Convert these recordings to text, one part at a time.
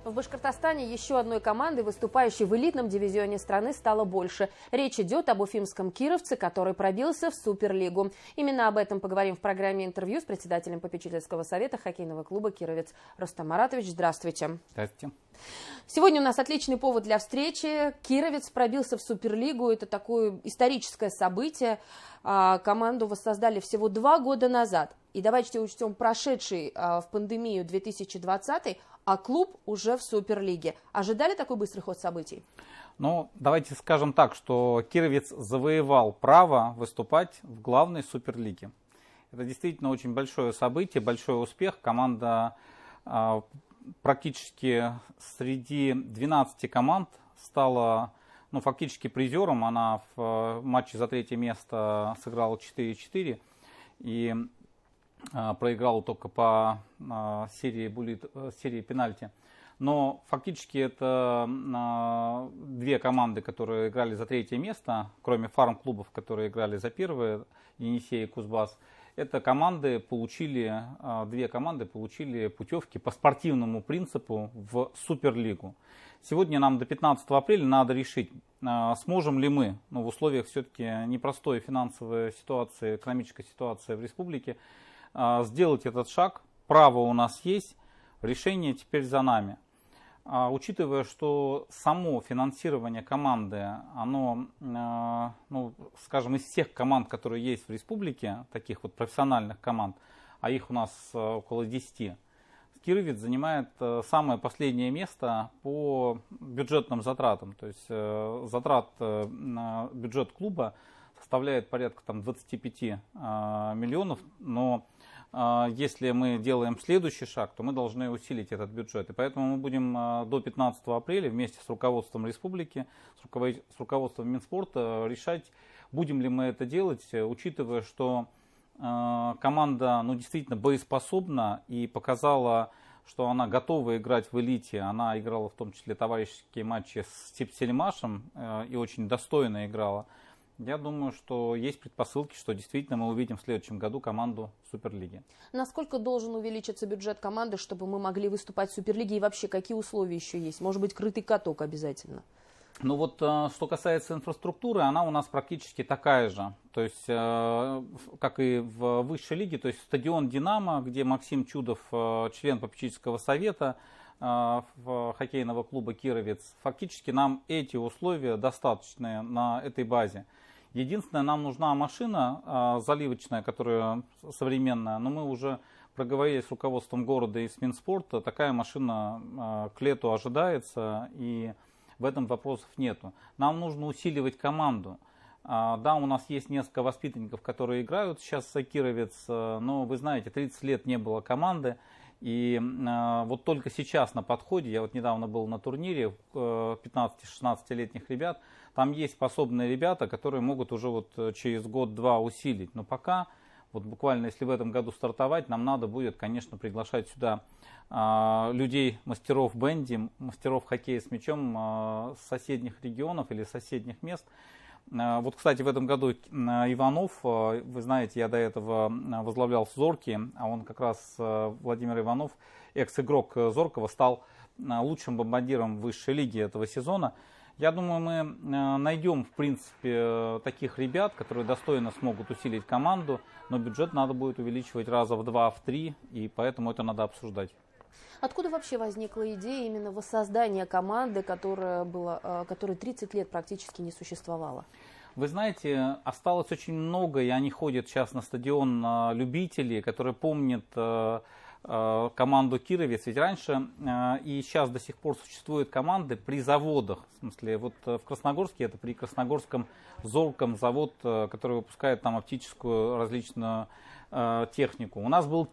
В Башкортостане еще одной командой, выступающей в элитном дивизионе страны, стало больше. Речь идет об уфимском «Кировце», который пробился в Суперлигу. Именно об этом поговорим в программе интервью с председателем попечительского совета хоккейного клуба «Кировец». Рустам Маратович, здравствуйте. Здравствуйте. Сегодня у нас отличный повод для встречи. «Кировец» пробился в Суперлигу. Это такое историческое событие. Команду воссоздали всего 2 года назад. И давайте учтем прошедший в пандемию 2020, а клуб уже в Суперлиге. Ожидали такой быстрый ход событий? Ну, давайте скажем так, что Кировец завоевал право выступать в главной Суперлиге. Это действительно очень большое событие, большой успех. Команда практически среди 12 команд стала фактически призером. Она в матче за 3-е место сыграла 4-4 и проиграла только по серии пенальти. Но фактически это 2 команды, которые играли за 3-е место, кроме фарм-клубов, которые играли за 1-е, Енисей и Кузбасс. Это команды получили, 2 команды получили путевки по спортивному принципу в Суперлигу. Сегодня нам до 15 апреля надо решить, сможем ли мы, в условиях все-таки непростой финансовой ситуации, экономической ситуации в республике, сделать этот шаг. Право у нас есть, решение теперь за нами. Учитывая, что само финансирование команды, оно, скажем, из всех команд, которые есть в республике, таких вот профессиональных команд, а их у нас около 10, Кировец занимает самое последнее место по бюджетным затратам. То есть затрат на бюджет клуба составляет порядка 25 миллионов, но если мы делаем следующий шаг, то мы должны усилить этот бюджет. И поэтому мы будем до 15 апреля вместе с руководством республики, с руководством Минспорта решать, будем ли мы это делать, учитывая, что команда действительно боеспособна и показала, что она готова играть в элите. Она играла в том числе товарищеские матчи с Тепсельмашем и очень достойно играла. Я думаю, что есть предпосылки, что действительно мы увидим в следующем году команду Суперлиги. Насколько должен увеличиться бюджет команды, чтобы мы могли выступать в Суперлиге? И вообще, какие условия еще есть? Может быть, крытый каток обязательно? Что касается инфраструктуры, она у нас практически такая же. То есть, как и в высшей лиге, то есть стадион «Динамо», где Максим Чудов, член попечительского совета хоккейного клуба «Кировец», фактически нам эти условия достаточны на этой базе. Единственное, нам нужна машина заливочная, которая современная, но мы уже проговорили с руководством города и с Минспорта, такая машина к лету ожидается, и в этом вопросов нету. Нам нужно усиливать команду. Да, у нас есть несколько воспитанников, которые играют сейчас за Кировец, но вы знаете, 30 лет не было команды. И вот только сейчас на подходе, я вот недавно был на турнире 15-16-летних ребят, там есть способные ребята, которые могут уже вот через год-два усилить. Но пока, вот буквально если в этом году стартовать, нам надо будет, конечно, приглашать сюда людей, мастеров бенди, мастеров хоккея с мячом с соседних регионов или соседних мест. Вот, кстати, в этом году Иванов, вы знаете, я до этого возглавлял Зорки, а он как раз, Владимир Иванов, экс-игрок Зоркова, стал лучшим бомбардиром высшей лиги этого сезона. Я думаю, мы найдем, в принципе, таких ребят, которые достойно смогут усилить команду, но бюджет надо будет увеличивать раза в 2, в 3, и поэтому это надо обсуждать. Откуда вообще возникла идея именно воссоздания команды, которая 30 лет практически не существовала? Вы знаете, осталось очень много, и они ходят сейчас на стадион любителей, которые помнят команду «Кировец». Ведь раньше и сейчас до сих пор существуют команды при заводах. В смысле, вот в Красногорске это при Красногорском Зорком завод, который выпускает там оптическую различную технику. У нас был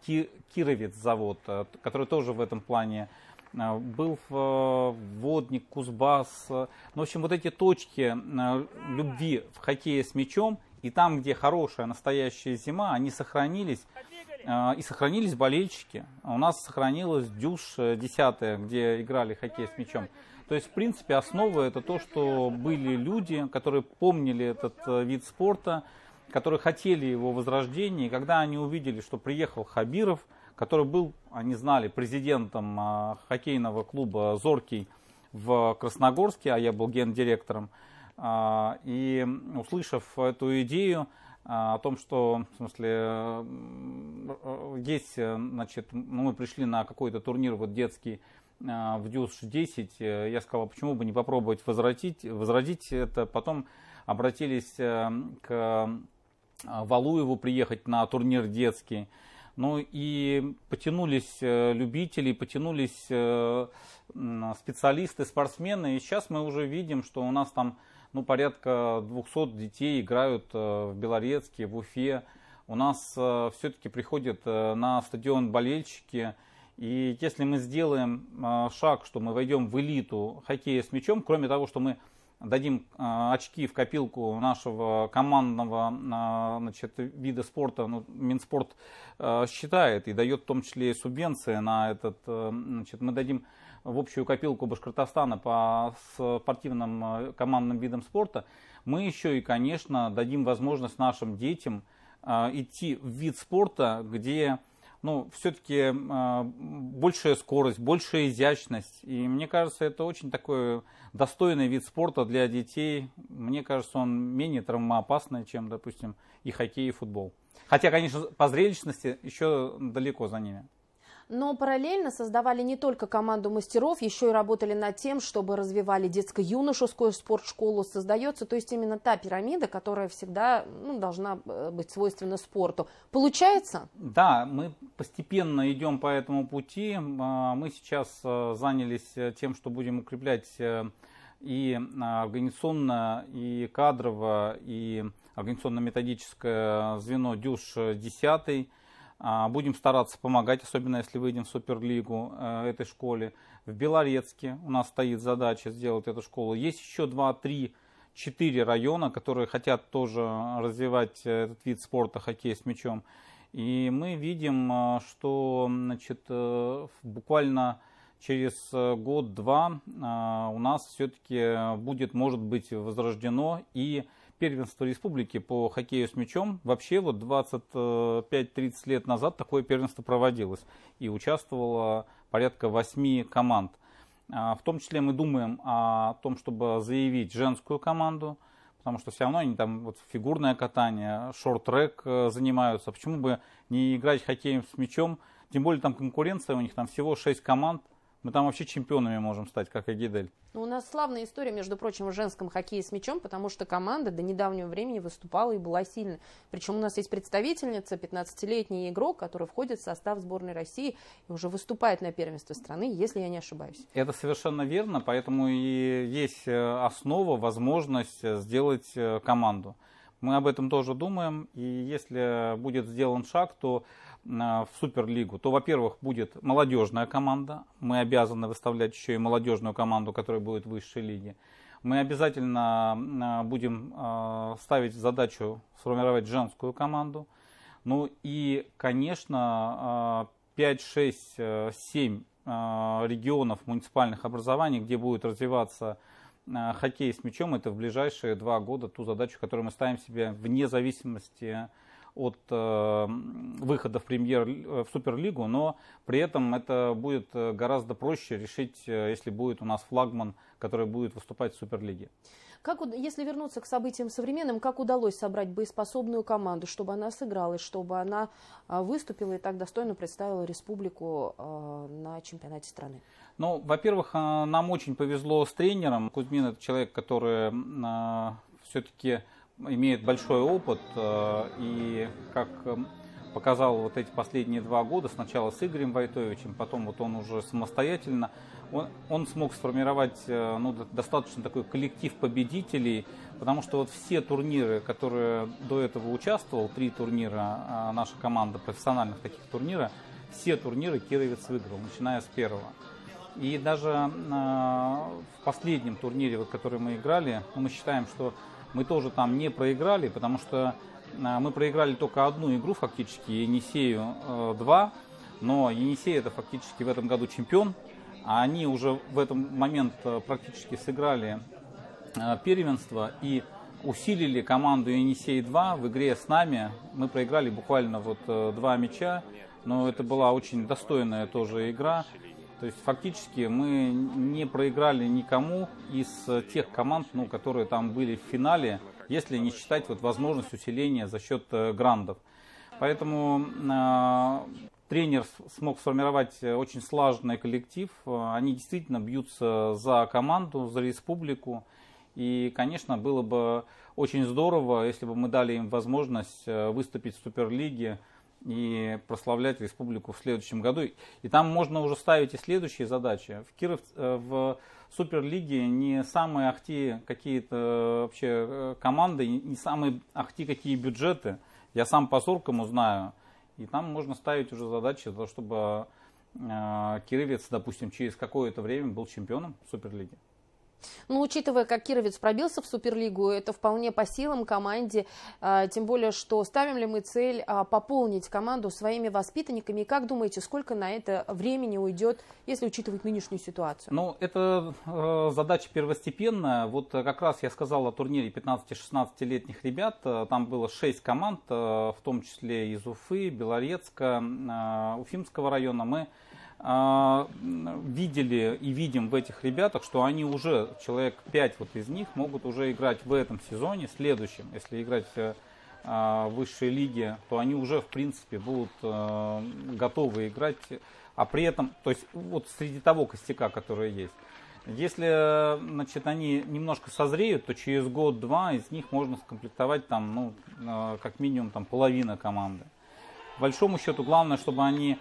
Кировец завод, который тоже в этом плане был Водник, Кузбасс. В общем, вот эти точки любви в хоккее с мячом, и там, где хорошая настоящая зима, они сохранились. И сохранились болельщики. У нас сохранилась Дюш 10, где играли хоккей с мячом. То есть, в принципе, основа это то, что были люди, которые помнили этот вид спорта, которые хотели его возрождения. И когда они увидели, что приехал Хабиров, который был, они знали, президентом хоккейного клуба «Зоркий» в Красногорске, а я был гендиректором. И услышав эту идею о том, что, в смысле, есть, значит, мы пришли на какой-то турнир вот детский в Дюш-10, я сказал, почему бы не попробовать возродить это. Потом обратились к Валуеву приехать на турнир детский. Ну и потянулись любители, потянулись специалисты, спортсмены. И сейчас мы уже видим, что у нас там порядка 200 детей играют в Белорецке, в Уфе. У нас все-таки приходят на стадион болельщики. И если мы сделаем шаг, что мы войдем в элиту хоккея с мячом, кроме того, что мы дадим очки в копилку нашего командного, значит, вида спорта, Минспорт считает и дает в том числе субвенции на этот, значит, мы дадим в общую копилку Башкортостана по спортивным командным видам спорта, мы еще и, конечно, дадим возможность нашим детям идти в вид спорта, где все-таки большая скорость, большая изящность. И мне кажется, это очень такой достойный вид спорта для детей. Мне кажется, он менее травмоопасный, чем, допустим, и хоккей, и футбол. Хотя, конечно, по зрелищности еще далеко за ними. Но параллельно создавали не только команду мастеров, еще и работали над тем, чтобы развивали детско-юношескую спортшколу. Создается, то есть именно та пирамида, которая всегда должна быть свойственна спорту. Получается? Да, мы постепенно идем по этому пути. Мы сейчас занялись тем, что будем укреплять и организационно, и кадрово, и организационно-методическое звено ДЮШ-10. Будем стараться помогать, особенно если выйдем в Суперлигу этой школе. В Белорецке у нас стоит задача сделать эту школу. Есть еще 2, 3, 4 района, которые хотят тоже развивать этот вид спорта, хоккей с мячом. И мы видим, что, значит, буквально через год-два у нас все-таки будет, может быть, возрождено и первенство республики по хоккею с мячом. Вообще вот 25-30 лет назад такое первенство проводилось и участвовало порядка 8 команд. В том числе мы думаем о том, чтобы заявить женскую команду, потому что все равно они там вот фигурное катание, шорт-трек занимаются. Почему бы не играть хоккеем с мячом? Тем более там конкуренция, у них там всего 6 команд. Мы там вообще чемпионами можем стать, как Агидель. У нас славная история, между прочим, в женском хоккее с мячом, потому что команда до недавнего времени выступала и была сильной. Причем у нас есть представительница, 15-летний игрок, который входит в состав сборной России и уже выступает на первенстве страны, если я не ошибаюсь. Это совершенно верно, поэтому и есть основа, возможность сделать команду. Мы об этом тоже думаем, и если будет сделан шаг, то в Суперлигу, то, во-первых, будет молодежная команда. Мы обязаны выставлять еще и молодежную команду, которая будет в высшей лиге. Мы обязательно будем ставить задачу сформировать женскую команду. Ну и, конечно, 5, 6, 7 регионов муниципальных образований, где будет развиваться хоккей с мячом, это в ближайшие 2 года ту задачу, которую мы ставим себе вне зависимости от выхода в Суперлигу, но при этом это будет гораздо проще решить, если будет у нас флагман, который будет выступать в Суперлиге. Если вернуться к событиям современным, как удалось собрать боеспособную команду, чтобы она сыгралась, чтобы она выступила и так достойно представила республику на чемпионате страны? Ну, во-первых, нам очень повезло с тренером. Кузьмин – это человек, который все-таки имеет большой опыт, и как показал вот эти последние 2 года, сначала с Игорем Войтовичем, потом вот он уже самостоятельно, он смог сформировать достаточно такой коллектив победителей, потому что вот все турниры, которые до этого участвовал, 3 турнира, наша команда профессиональных таких турнира, все турниры кировец выиграл, начиная с 1-го. И даже в последнем турнире, вот, который мы играли, мы считаем, что мы тоже там не проиграли, потому что мы проиграли только одну игру фактически, Енисею 2, но Енисей это фактически в этом году чемпион, а они уже в этот момент практически сыграли первенство и усилили команду Енисей 2 в игре с нами. Мы проиграли буквально вот 2 мяча, но это была очень достойная тоже игра. То есть фактически мы не проиграли никому из тех команд, ну, которые там были в финале, если не считать вот возможность усиления за счет грандов. Поэтому тренер смог сформировать очень слаженный коллектив. Они действительно бьются за команду, за республику. И, конечно, было бы очень здорово, если бы мы дали им возможность выступить в Суперлиге и прославлять республику в следующем году. И там можно уже ставить и следующие задачи. В Суперлиге не самые ахти какие-то вообще команды, не самые ахти какие бюджеты. Я сам по Суркому знаю. И там можно ставить уже задачи для того, чтобы Кировец, допустим, через какое-то время был чемпионом Суперлиги. Ну, учитывая, как Кировец пробился в Суперлигу, это вполне по силам команде, тем более, что ставим ли мы цель пополнить команду своими воспитанниками, и как думаете, сколько на это времени уйдет, если учитывать нынешнюю ситуацию? Ну, это задача первостепенная. Вот как раз я сказал о турнире 15-16-летних ребят, там было 6 команд, в том числе из Уфы, Белорецка, Уфимского района. Мы видели и видим в этих ребятах, что они уже, человек 5 вот из них, могут уже играть в этом сезоне, следующем. Если играть в высшей лиге, то они уже, в принципе, будут готовы играть. А при этом, то есть, вот среди того костяка, который есть. Если, значит, они немножко созреют, то через год-два из них можно скомплектовать там, ну, как минимум там, половина команды. По большому счету, главное, чтобы они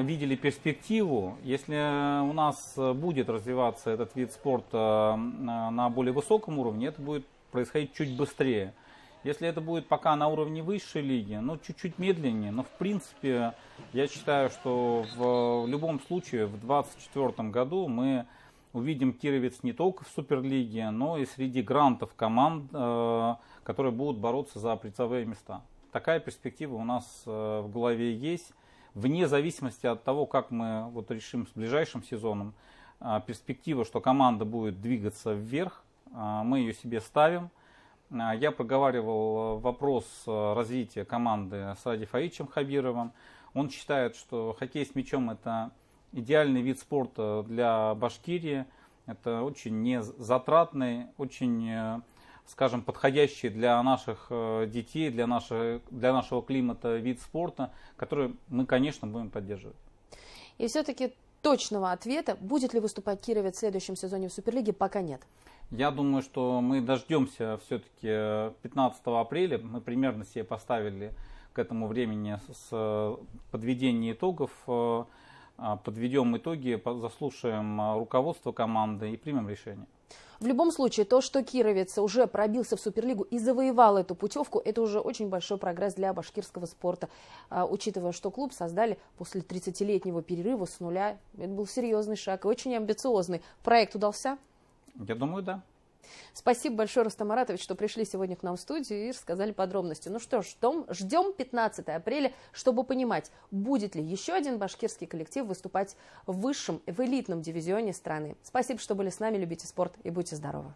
видели перспективу. Если у нас будет развиваться этот вид спорта на более высоком уровне, это будет происходить чуть быстрее. Если это будет пока на уровне высшей лиги, ну, чуть-чуть медленнее, но в принципе я считаю, что в любом случае в 2024 году мы увидим Кировец не только в Суперлиге, но и среди грантов команд, которые будут бороться за призовые места. Такая перспектива у нас в голове есть. Вне зависимости от того, как мы вот решим с ближайшим сезоном, перспектива, что команда будет двигаться вверх, мы ее себе ставим. Я проговаривал вопрос развития команды с Ради Фаичем Хабировым. Он считает, что хоккей с мячом — это идеальный вид спорта для Башкирии. Это очень незатратный, очень, скажем, подходящий для наших детей, для нашего климата вид спорта, который мы, конечно, будем поддерживать. И все-таки точного ответа, будет ли выступать Кировец в следующем сезоне в Суперлиге, пока нет. Я думаю, что мы дождемся все-таки 15 апреля. Мы примерно себе поставили к этому времени с подведения итогов. Подведем итоги, заслушаем руководство команды и примем решение. В любом случае, то, что Кировец уже пробился в Суперлигу и завоевал эту путевку, это уже очень большой прогресс для башкирского спорта. Учитывая, что клуб создали после 30-летнего перерыва с нуля, это был серьезный шаг и очень амбициозный. Проект удался? Я думаю, да. Спасибо большое, Рустам Маратович, что пришли сегодня к нам в студию и рассказали подробности. Ну что ж, ждем 15 апреля, чтобы понимать, будет ли еще один башкирский коллектив выступать в высшем, в элитном дивизионе страны. Спасибо, что были с нами, любите спорт и будьте здоровы.